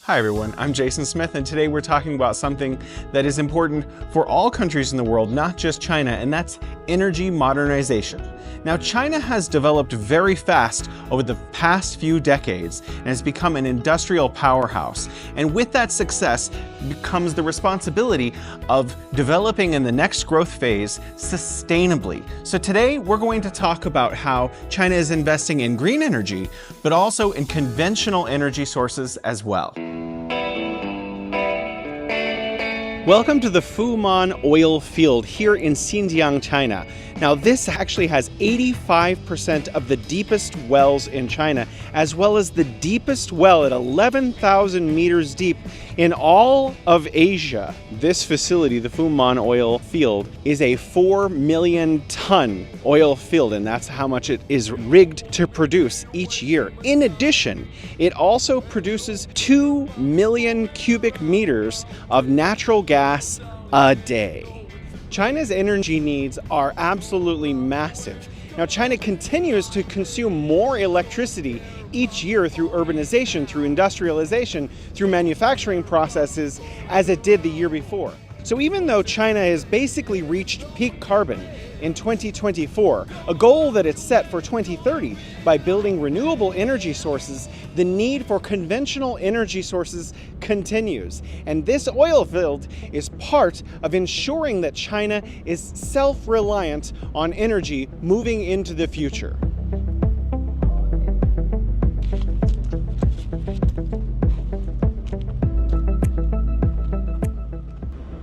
Hi everyone, I'm Jason Smith, and today we're talking about something that is important for all countries in the world, not just China, and that's energy modernization. Now, China has developed very fast over the past few decades and has become an industrial powerhouse. And with that success comes the responsibility of developing in the next growth phase sustainably. So today we're going to talk about how China is investing in green energy, but also in conventional energy sources as well. Welcome to the Fuman oil field here in Xinjiang, China. Now this actually has 85% of the deepest wells in China, as well as the deepest well at 11,000 meters deep in all of Asia. This facility, the Fuman oil field, is a 4 million ton oil field, and that's how much it is rigged to produce each year. In addition, it also produces 2 million cubic meters of natural gas a day. China's energy needs are absolutely massive. Now, China continues to consume more electricity each year through urbanization, through industrialization, through manufacturing processes as it did the year before. So even though China has basically reached peak carbon in 2024, a goal that it's set for 2030 by building renewable energy sources, the need for conventional energy sources continues. And this oil field is part of ensuring that China is self-reliant on energy moving into the future.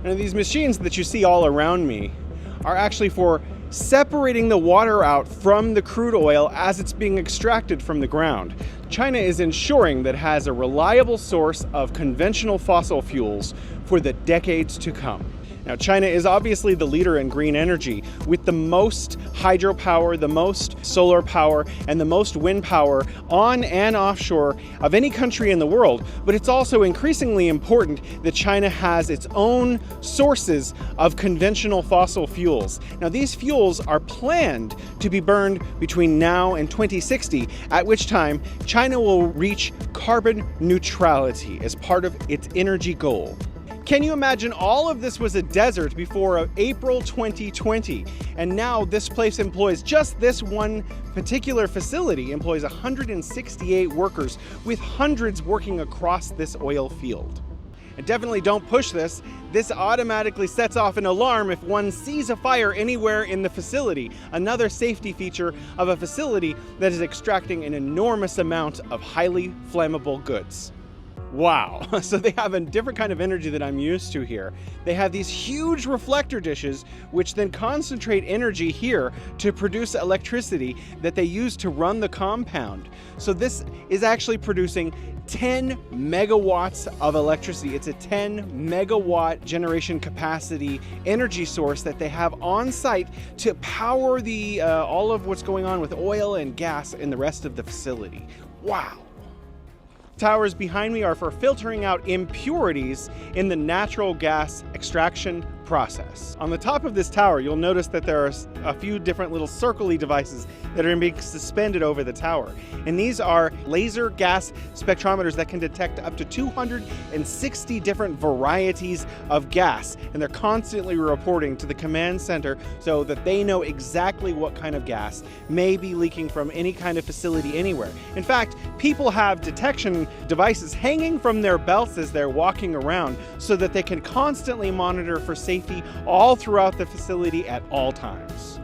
Now, these machines that you see all around me are actually for separating the water out from the crude oil as it's being extracted from the ground. China is ensuring that it has a reliable source of conventional fossil fuels for the decades to come. Now, China is obviously the leader in green energy with the most hydropower, the most solar power, and the most wind power on and offshore of any country in the world. But it's also increasingly important that China has its own sources of conventional fossil fuels. Now, these fuels are planned to be burned between now and 2060, at which time China will reach carbon neutrality as part of its energy goal. Can you imagine all of this was a desert before April 2020, and now this place employs, just this one particular facility employs 168 workers with hundreds working across this oil field. And definitely don't push this. This automatically sets off an alarm if one sees a fire anywhere in the facility. Another safety feature of a facility that is extracting an enormous amount of highly flammable goods. Wow, so they have a different kind of energy that I'm used to here. They have these huge reflector dishes, which then concentrate energy here to produce electricity that they use to run the compound. So this is actually producing 10 megawatts of electricity. It's a 10 megawatt generation capacity energy source that they have on site to power the all of what's going on with oil and gas in the rest of the facility. Wow. Towers behind me are for filtering out impurities in the natural gas extraction process. On the top of this tower, you'll notice that there are a few different little circle-y devices that are being suspended over the tower. And these are laser gas spectrometers that can detect up to 260 different varieties of gas. And they're constantly reporting to the command center so that they know exactly what kind of gas may be leaking from any kind of facility anywhere. In fact, people have detection devices hanging from their belts as they're walking around so that they can constantly monitor for safety all throughout the facility at all times.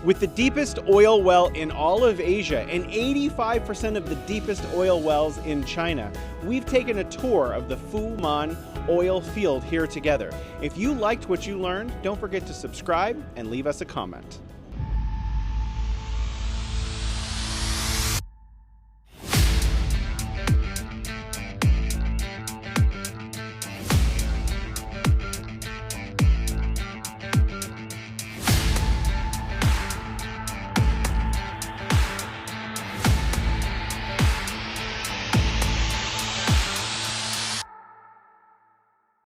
With the deepest oil well in all of Asia and 85% of the deepest oil wells in China, we've taken a tour of the Fuman oil field here together. If you liked what you learned, don't forget to subscribe and leave us a comment.